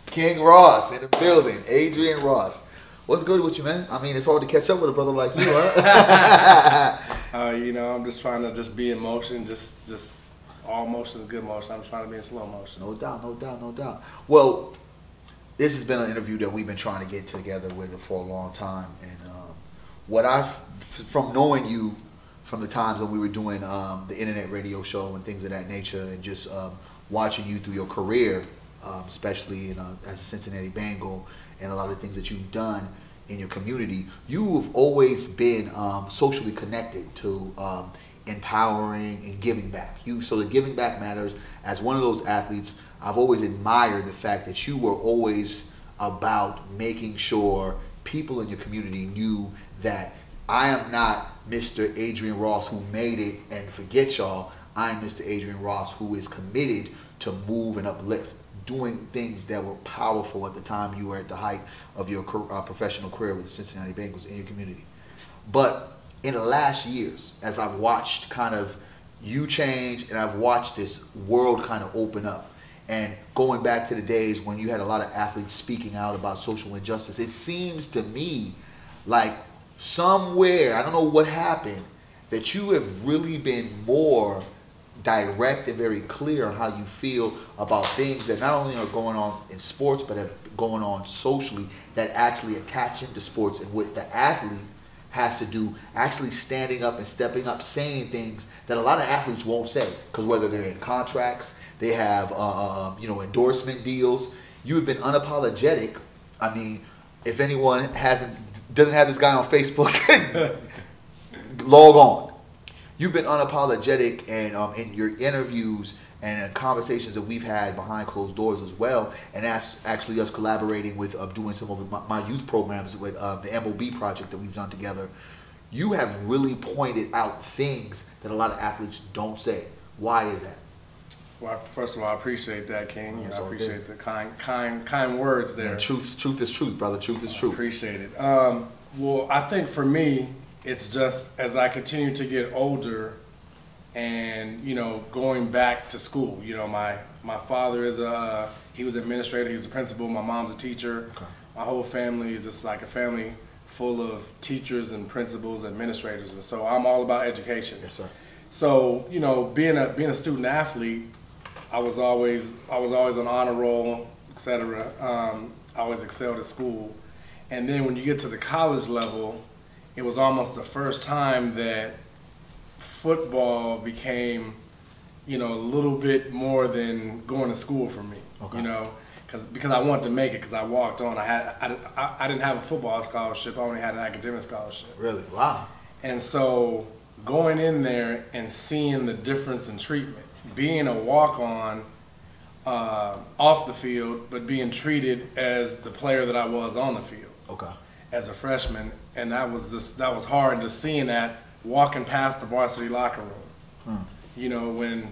King Ross in the building. Adrian Ross. What's good with you, man? I mean, it's hard to catch up with a brother like you, huh? You know, I'm just trying to just be in motion, just all motion is good motion. I'm trying to be in slow motion. No doubt, no doubt, no doubt. Well, this has been an interview that we've been trying to get together with for a long time, and what from knowing you from the times when we were doing the internet radio show and things of that nature, and just watching you through your career, especially as a Cincinnati Bengal, and a lot of things that you've done in your community, you have always been socially connected to empowering and giving back. So the giving back matters. As one of those athletes, I've always admired the fact that you were always about making sure people in your community knew that I am not Mr. Adrian Ross who made it and forget y'all. I'm Mr. Adrian Ross who is committed to move and uplift, doing things that were powerful at the time you were at the height of your professional career with the Cincinnati Bengals in your community. But in the last years, as I've watched kind of you change, and I've watched this world kind of open up, and going back to the days when you had a lot of athletes speaking out about social injustice, it seems to me like somewhere, I don't know what happened, that you have really been more direct and very clear on how you feel about things that not only are going on in sports, but are going on socially, that actually attach into sports, and what the athlete has to do, actually standing up and stepping up, saying things that a lot of athletes won't say, because whether they're in contracts, they have endorsement deals. You have been unapologetic. I mean, if anyone doesn't have this guy on Facebook, log on. You've been unapologetic, and in your interviews and conversations that we've had behind closed doors as well, and that's actually us collaborating with doing some of my youth programs with the MOB project that we've done together. You have really pointed out things that a lot of athletes don't say. Why is that? Well, first of all, I appreciate that, King. I appreciate the kind words there. Yeah, truth is truth, brother. Truth is truth. Appreciate it. Well, I think for me, it's just as I continue to get older, and going back to school. My father he was an administrator. He was a principal. My mom's a teacher. Okay. My whole family is just like a family full of teachers and principals, administrators, and so I'm all about education. Yes, sir. So being a student athlete, I was always on honor roll, etc. I always excelled at school, and then when you get to the college level, it was almost the first time that football became, a little bit more than going to school for me. Okay. Because I wanted to make it, because I walked on. I didn't have a football scholarship. I only had an academic scholarship. Really? Wow. And so going in there and seeing the difference in treatment, being a walk-on off the field, but being treated as the player that I was on the field. Okay. As a freshman, and that was hard, just seeing that walking past the varsity locker room. When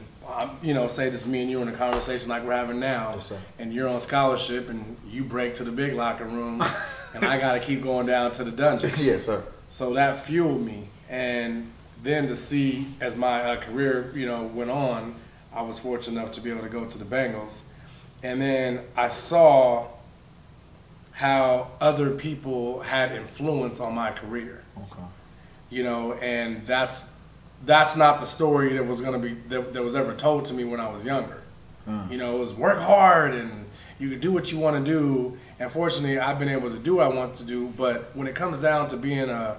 say this me and you in a conversation like we're having now, yes, and you're on scholarship and you break to the big locker room, and I got to keep going down to the dungeon. Yes, sir. So that fueled me, and then to see as my career went on, I was fortunate enough to be able to go to the Bengals, and then I saw how other people had influence on my career. Okay. And that's not the story that was going to be that was ever told to me when I was younger. It was work hard and you can do what you want to do. And fortunately, I've been able to do what I want to do. But when it comes down to being a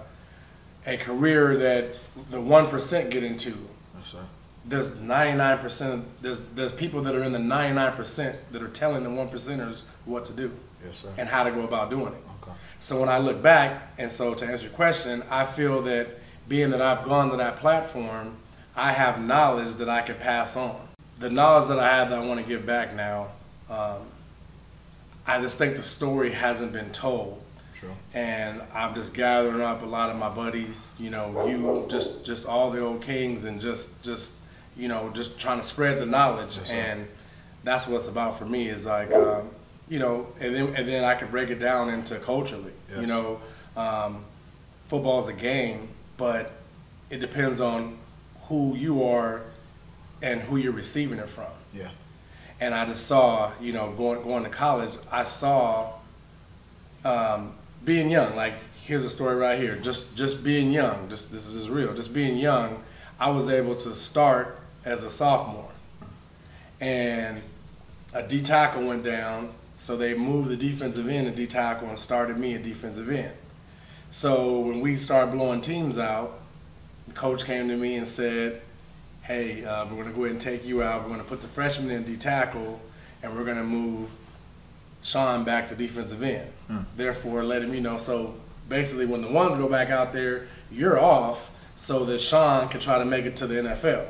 career that the 1% get into, yes, sir. There's 99%. There's people that are in the 99% that are telling the 1%ers what to do. Yes, sir. And how to go about doing it. Okay. So when I look back, and so to answer your question, I feel that being that I've gone to that platform, I have knowledge that I could pass on. The knowledge that I have that I want to give back now, I just think the story hasn't been told. True. And I'm just gathering up a lot of my buddies, just all the old kings, and just trying to spread the knowledge. Yes, and that's what it's about for me, is like, and then I could break it down into culturally. Yes. Football is a game, but it depends on who you are and who you're receiving it from. Yeah. And I just saw, you know, going to college, I saw being young. Like, here's a story right here. Just being young. This is real. Just being young, I was able to start as a sophomore. And a D tackle went down, so they moved the defensive end to D tackle and started me at defensive end. So when we started blowing teams out, the coach came to me and said, hey, we're going to go ahead and take you out. We're going to put the freshman in D tackle, and we're going to move Sean back to defensive end. Therefore, letting me know. So basically, when the ones go back out there, you're off so that Sean can try to make it to the NFL.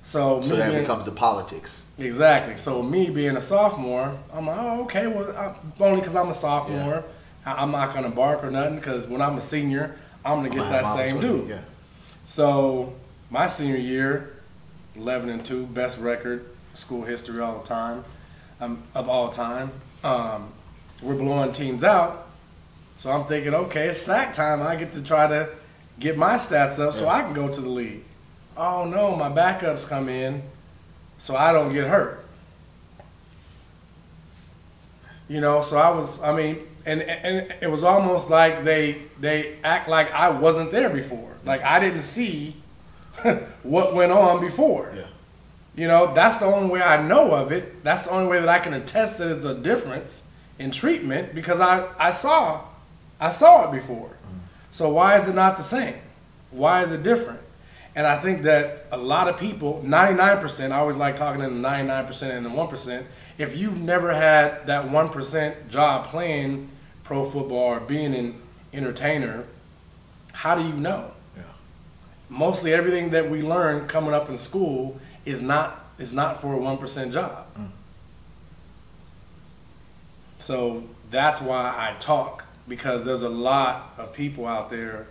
So that becomes the politics. Exactly. So me being a sophomore, I'm like, oh, okay, well, only because I'm a sophomore, I'm not going to bark or nothing, because when I'm a senior, I'm going to get that same dude. Yeah. So my senior year, 11-2, best record, school history all the time, of all time. We're blowing teams out, so I'm thinking, okay, it's sack time. I get to try to get my stats up so I can go to the league. Oh no, my backups come in, so I don't get hurt. You know, so and it was almost like they act like I wasn't there before. Like I didn't see what went on before. Yeah. You know, that's the only way I know of it. That's the only way that I can attest that there's a difference in treatment, because I saw it before. So why is it not the same? Why is it different? And I think that a lot of people, 99%, I always like talking to the 99% and the 1%, if you've never had that 1% job playing pro football or being an entertainer, how do you know? Yeah. Mostly everything that we learn coming up in school is not for a 1% job. So that's why I talk, because there's a lot of people out there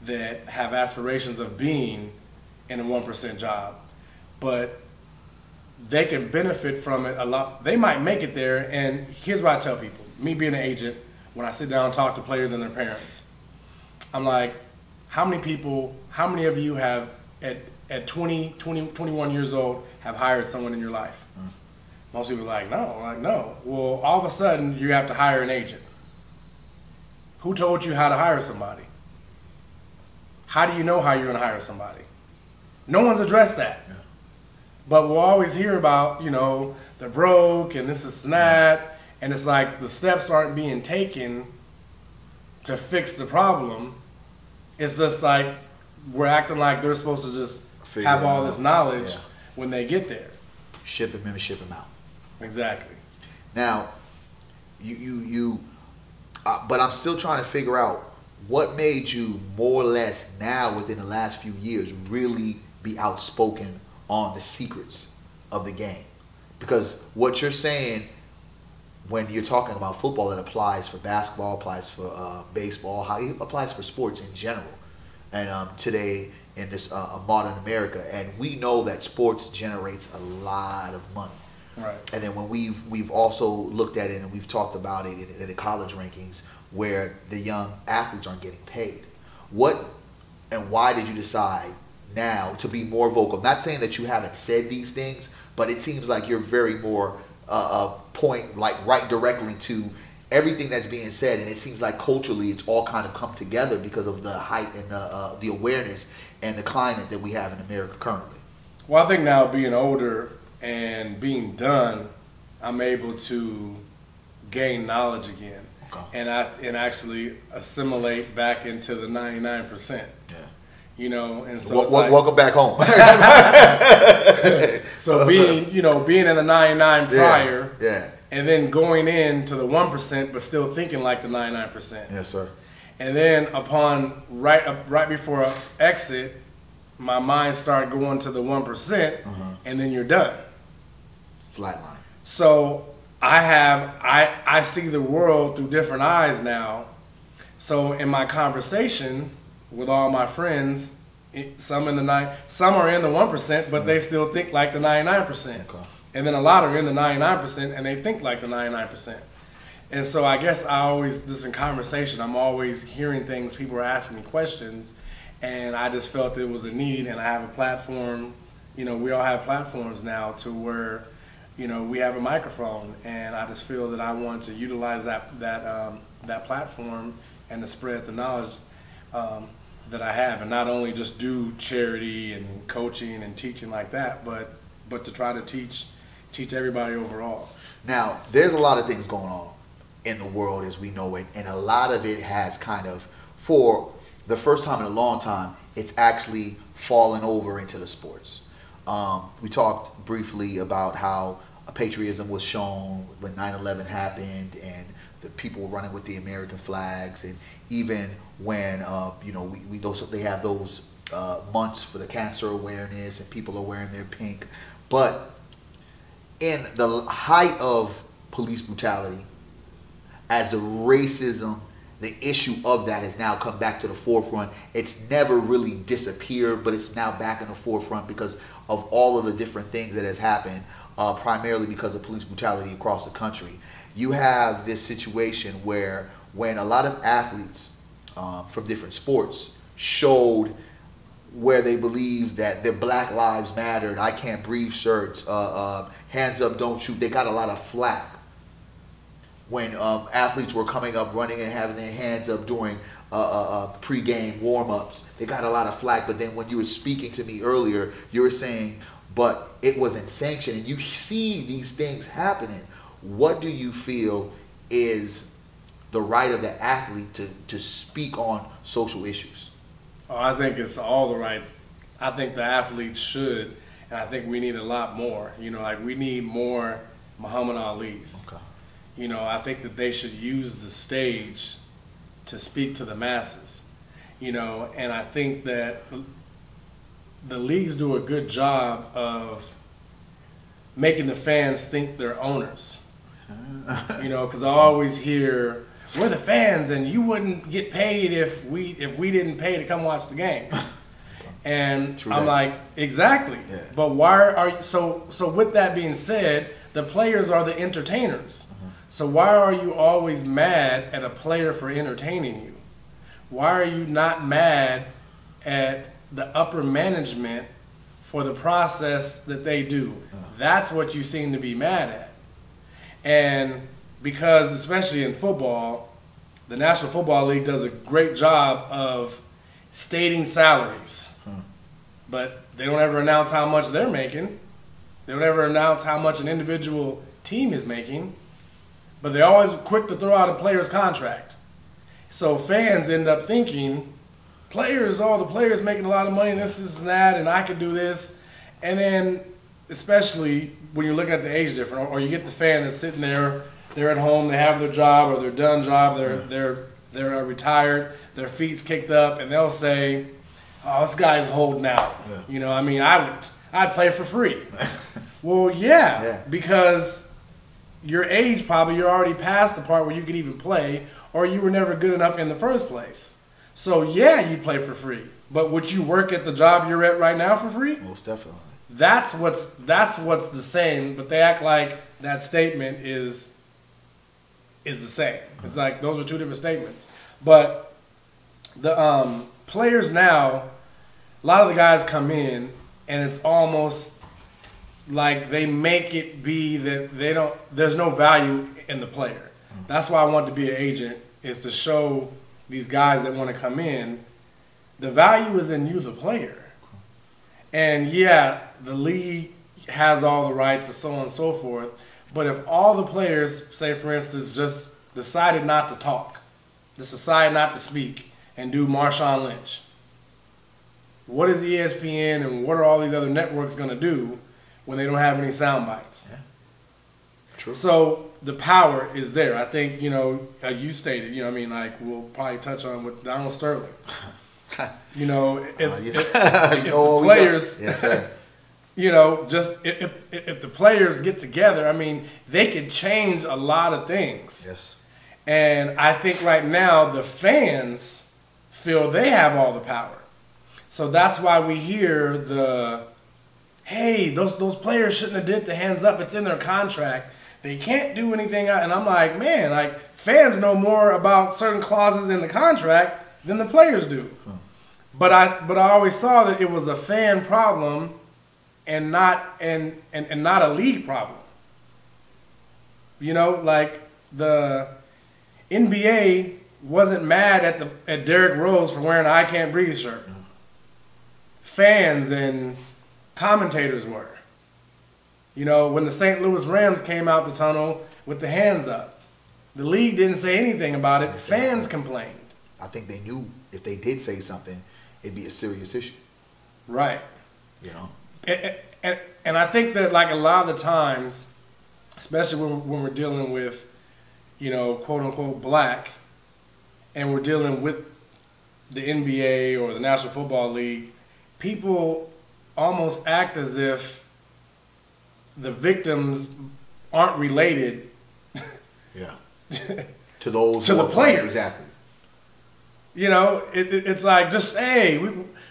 that have aspirations of being in a 1% job, but they can benefit from it a lot. They might make it there, and here's what I tell people. Me being an agent, when I sit down and talk to players and their parents, I'm like, how many of you have at 20, 21 years old have hired someone in your life? Most people are like, no. I'm like, no. Well, all of a sudden, you have to hire an agent. Who told you how to hire somebody? How do you know how you're going to hire somebody? No one's addressed that. Yeah. But we'll always hear about, you know, they're broke and this is that, and it's like the steps aren't being taken to fix the problem. It's just like we're acting like they're supposed to just have all this knowledge when they get there. Ship them in, ship them out. Exactly. Now, but I'm still trying to figure out what made you more or less now within the last few years really be outspoken on the secrets of the game. Because what you're saying when you're talking about football, it applies for basketball, applies for baseball, how it applies for sports in general. And today in this modern America, and we know that sports generates a lot of money. Right. And then when we've also looked at it and we've talked about it in the college rankings where the young athletes aren't getting paid. What and why did you decide now to be more vocal? Not saying that you haven't said these things, but it seems like you're very more point, like right directly to everything that's being said, and it seems like culturally it's all kind of come together because of the hype and the awareness and the climate that we have in America currently. Well, I think now being older and being done, I'm able to gain knowledge again, and actually assimilate back into the 99%. Yeah. You know, and so welcome back home. So being in the 99 prior, and then going into the 1%, but still thinking like the 99%. Yes, sir. And then upon right before exit, my mind started going to the 1%, and then you're done. Flatline. So I see the world through different eyes now. So in my conversation with all my friends, some are in the 1%, but they still think like the 99%. Okay. And then a lot are in the 99% and they think like the 99%. And so I guess just in conversation, I'm always hearing things, people are asking me questions, and I just felt there was a need, and I have a platform, we all have platforms now to where you know, we have a microphone, and I just feel that I want to utilize that platform and to spread the knowledge that I have, and not only just do charity and coaching and teaching like that, but to try to teach everybody overall. Now, there's a lot of things going on in the world as we know it, and a lot of it has kind of, for the first time in a long time, it's actually fallen over into the sports. We talked briefly about how patriotism was shown when 9/11 happened, and the people were running with the American flags, and even when you know, they have those months for the cancer awareness, and people are wearing their pink. But in the height of police brutality, as the racism, the issue of that has now come back to the forefront. It's never really disappeared, but it's now back in the forefront because of all of the different things that has happened, primarily because of police brutality across the country. You have this situation where when a lot of athletes from different sports showed where they believe that their Black Lives Mattered, I Can't Breathe shirts, hands up, don't shoot, they got a lot of flack. When athletes were coming up running and having their hands up during pre-game warm-ups, they got a lot of flack. But then when you were speaking to me earlier, you were saying, but it wasn't sanctioned. And you see these things happening. What do you feel is the right of the athlete to speak on social issues? Oh, I think it's all the right. I think the athletes should, and I think we need a lot more. You know, like we need more Muhammad Ali's. Okay. You know, I think that they should use the stage to speak to the masses. You know, and I think that the leagues do a good job of making the fans think they're owners. You know, because I always hear, we're the fans and you wouldn't get paid if we didn't pay to come watch the game. And True I'm that. like, exactly. Yeah. But why are you, so with that being said, the players are the entertainers. So why are you always mad at a player for entertaining you? Why are you not mad at the upper management for the process that they do? That's what you seem to be mad at. And because especially in football, the National Football League does a great job of stating salaries. But they don't ever announce how much they're making. They don't ever announce how much an individual team is making. But they're always quick to throw out a player's contract. So fans end up thinking, the players making a lot of money, this and that, and I could do this. And then, especially when you're looking at the age difference, or you get the fan that's sitting there, they're at home, they have their job, or they're done job, they're retired, their feet's kicked up, and they'll say, oh, this guy's holding out. Yeah. You know, I mean, I'd play for free. Well, yeah, because your age, probably you're already past the part where you could even play, or you were never good enough in the first place. So yeah, you'd play for free. But would you work at the job you're at right now for free? Most definitely. That's what's the same, but they act like that statement is the same. It's like those are two different statements. But the players now, a lot of the guys come in and it's almost like they make it be that there's no value in the player. That's why I want to be an agent, is to show these guys that want to come in, the value is in you, the player. And yeah, the league has all the rights and so on and so forth, but if all the players, say for instance, just decided not to talk, just decided not to speak and do Marshawn Lynch, what is ESPN and what are all these other networks going to do when they don't have any sound bites? Yeah. True. So the power is there. I think, you know, you stated, you know, I mean, like we'll probably touch on with Donald Sterling. You know, if the players, yes, sir. You know, just if the players get together, I mean, they can change a lot of things. Yes. And I think right now the fans feel they have all the power. So that's why we hear hey, those players shouldn't have did the hands up. It's in their contract. They can't do anything. And I'm like, man, like fans know more about certain clauses in the contract than the players do. But I always saw that it was a fan problem and not a league problem. You know, like the NBA wasn't mad at Derrick Rose for wearing an I Can't Breathe shirt. Fans and commentators were. You know, when the St. Louis Rams came out the tunnel with the hands up, the league didn't say anything about it. Fans complained. I think they knew if they did say something, it'd be a serious issue. Right. You know? And I think that, like, a lot of the times, especially when we're dealing with, you know, quote unquote black, and we're dealing with the NBA or the National Football League, people almost act as if the victims aren't related. Yeah. To those to the players. Exactly. You know, it's like, just, hey,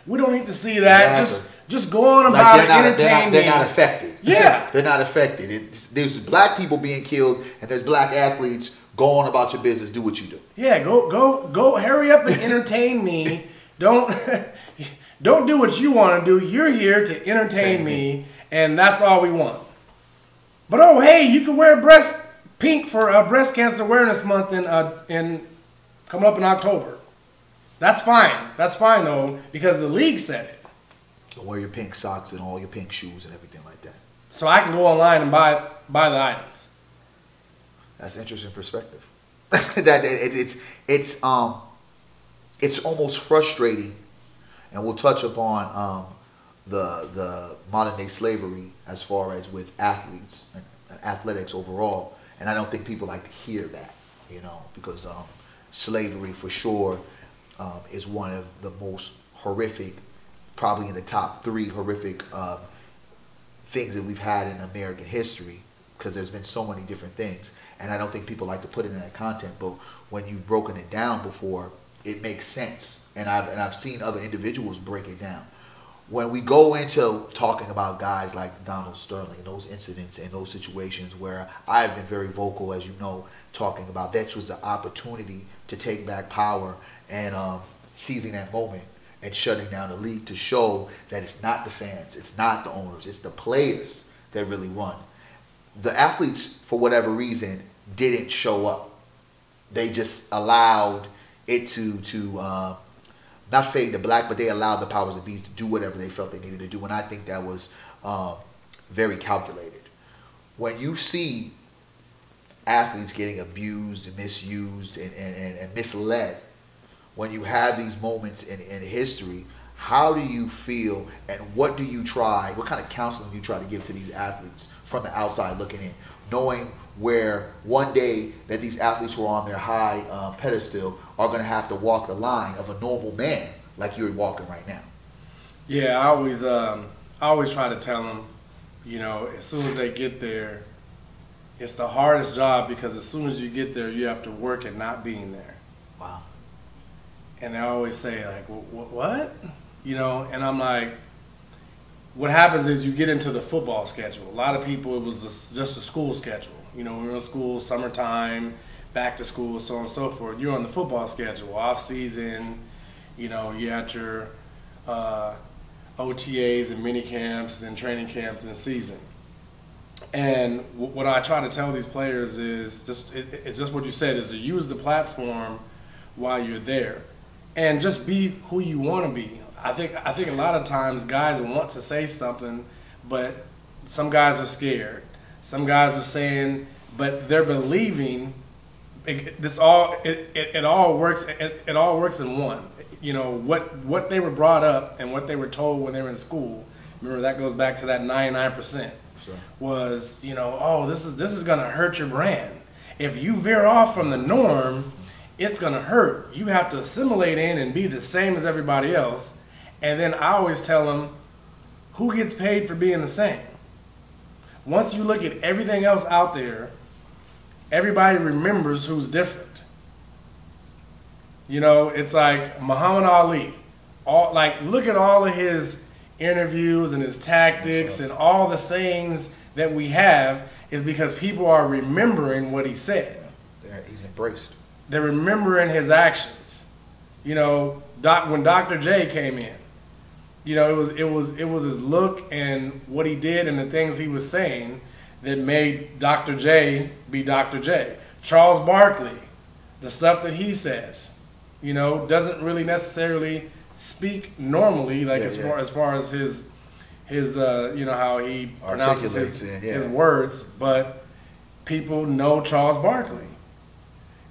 we don't need to see that. Exactly. Just go on about it, entertain they're not affected. Yeah. They're not affected. There's black people being killed, and there's black athletes. Go on about your business. Do what you do. Yeah, go, hurry up and entertain me. Don't do what you want to do. You're here to entertain me, and that's all we want. But, oh, hey, you can wear pink for Breast Cancer Awareness Month in coming up in October. That's fine. That's fine, though, because the league said it. Don't wear your pink socks and all your pink shoes and everything like that. So I can go online and buy the items. That's interesting perspective. That it's almost frustrating, and we'll touch upon the modern day slavery as far as with athletes and athletics overall. And I don't think people like to hear that, you know, because slavery for sure is one of the most horrific, probably in the top 3 horrific things that we've had in American history, because there's been so many different things. And I don't think people like to put it in that content, but when you've broken it down before, it makes sense. And I've seen other individuals break it down. When we go into talking about guys like Donald Sterling and those incidents and those situations where I've been very vocal, as you know, talking about that was the opportunity to take back power and seizing that moment and shutting down the league to show that it's not the fans, it's not the owners, it's the players that really run. The athletes, for whatever reason, didn't show up. They just allowed it to not fade to black, but they allowed the powers that be to do whatever they felt they needed to do. And I think that was very calculated. When you see athletes getting abused and misused and misled, when you have these moments in history, how do you feel and what do you try, what kind of counseling do you try to give to these athletes from the outside looking in, knowing where one day that these athletes who are on their high pedestal are going to have to walk the line of a normal man like you're walking right now? Yeah, I always try to tell them, you know, as soon as they get there, it's the hardest job, because as soon as you get there, you have to work at not being there. Wow. And they always say, like, what? You know, and I'm like, what happens is you get into the football schedule. A lot of people, it was just a school schedule. You know, we're in school, summertime, back to school, so on and so forth. You're on the football schedule, off season. You know, you had your OTAs and mini camps and training camps and season. And what I try to tell these players is it's just what you said, is to use the platform while you're there, and just be who you want to be. I think a lot of times guys want to say something, but some guys are scared. Some guys are saying, but they're believing. It all works in one. You know, what they were brought up and what they were told when they were in school. Remember, that goes back to that 99%. Sure. Was, you know, oh, this is gonna hurt your brand. If you veer off from the norm, it's gonna hurt. You have to assimilate in and be the same as everybody else. And then I always tell them, who gets paid for being the same? Once you look at everything else out there, everybody remembers who's different. You know, it's like Muhammad Ali. Look at all of his interviews and his tactics and all the sayings that we have, is because people are remembering what he said. He's embraced. They're remembering his actions. You know, when Dr. J came in, you know, it was his look and what he did and the things he was saying that made Dr. J be Dr. J. Charles Barkley, the stuff that he says, you know, doesn't really necessarily speak normally, like as far as his you know, how he pronounces his words, but people know Charles Barkley,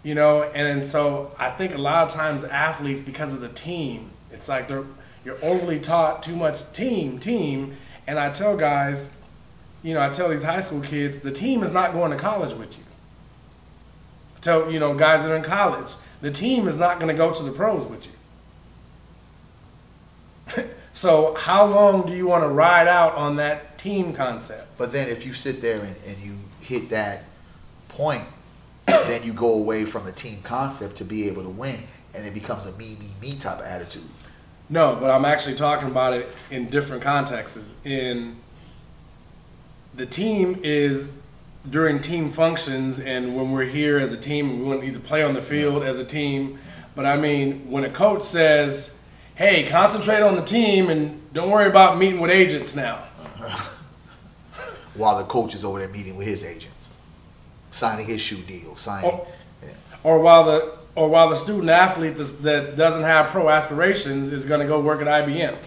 you know, and so I think a lot of times athletes, because of the team, it's like you're overly taught too much team, and I tell guys, you know, I tell these high school kids, the team is not going to college with you. I tell, you know, guys that are in college, the team is not going to go to the pros with you. So how long do you want to ride out on that team concept? But then if you sit there and you hit that point, then you go away from the team concept to be able to win, and it becomes a me type of attitude. No, but I'm actually talking about it in different contexts. In the team is during team functions, and when we're here as a team, we need to play on the field as a team. But I mean, when a coach says, hey, concentrate on the team and don't worry about meeting with agents now. While the coach is over there meeting with his agents, signing his shoe deal, or while the student athlete that doesn't have pro aspirations is going to go work at IBM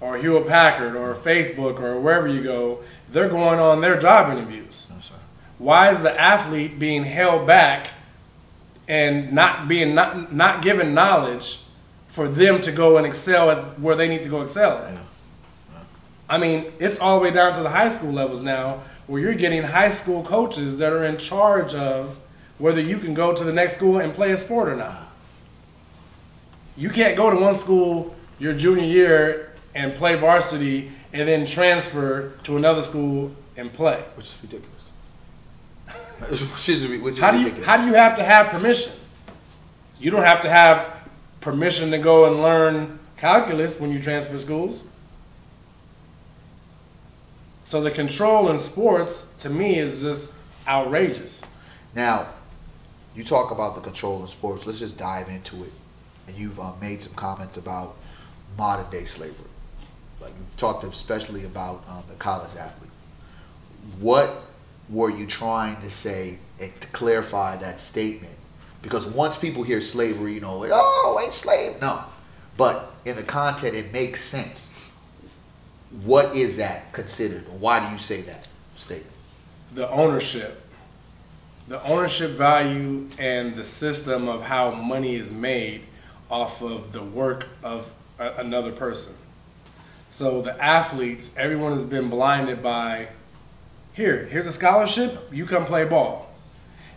or Hewlett Packard or Facebook or wherever you go, they're going on their job interviews. Why is the athlete being held back and not given knowledge for them to go and excel at where they need to go excel at? I mean, it's all the way down to the high school levels now, where you're getting high school coaches that are in charge of whether you can go to the next school and play a sport or not. You can't go to one school your junior year and play varsity and then transfer to another school and play. Which is ridiculous. which is ridiculous. How do you have to have permission? You don't have to have permission to go and learn calculus when you transfer schools. So the control in sports, to me, is just outrageous. Now, you talk about the control in sports. Let's just dive into it. And you've made some comments about modern day slavery. Like you've talked especially about the college athlete. What were you trying to say to clarify that statement? Because once people hear slavery, you know, like, oh, ain't slave. No. But in the content, it makes sense. What is that considered? Why do you say that statement? The ownership. The ownership value and the system of how money is made off of the work of another person. So the athletes, everyone has been blinded by, here's a scholarship, you come play ball.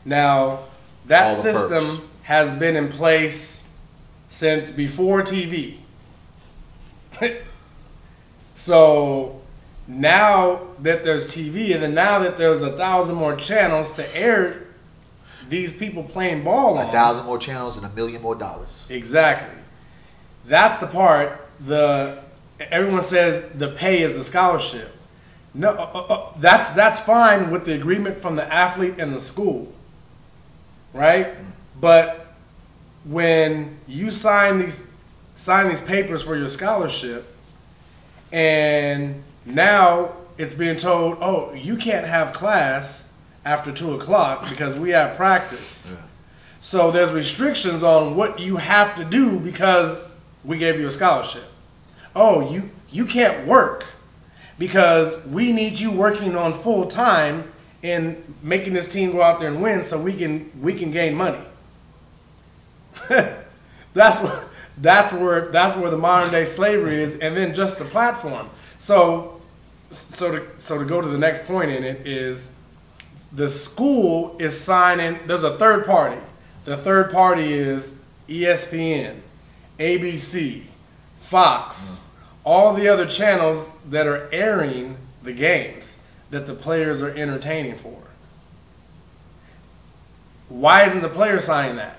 Now, that system has been in place since before TV. So now that there's TV, and then now that there's 1,000 more channels to air these people playing ball on. 1,000 more channels and $1 million more dollars. Exactly. That's the part. Everyone says the pay is the scholarship. No, that's fine with the agreement from the athlete and the school, right? But when you sign these papers for your scholarship, and now it's being told, oh, you can't have class after 2 o'clock because we have practice. Yeah. So there's restrictions on what you have to do because we gave you a scholarship. Oh, you can't work because we need you working on full time in making this team go out there and win so we can gain money. That's where the modern day slavery is, and then just the platform. So to go to the next point in it is the school is signing. There's a third party. The third party is ESPN, ABC, Fox, all the other channels that are airing the games that the players are entertaining for. Why isn't the player signing that?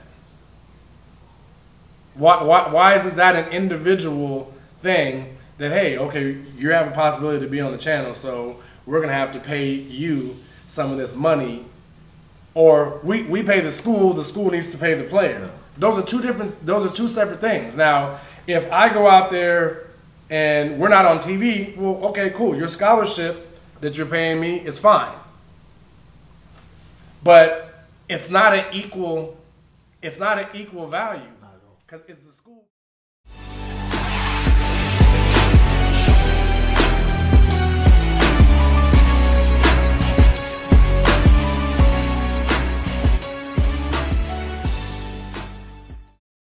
Why isn't that an individual thing that, hey, okay, you have a possibility to be on the channel, so we're going to have to pay you some of this money, or we pay the school needs to pay the player. Yeah. Those are two separate things. Now, if I go out there and we're not on TV, well, okay, cool. Your scholarship that you're paying me is fine. But it's not an equal value. Not at all. Because it's the school.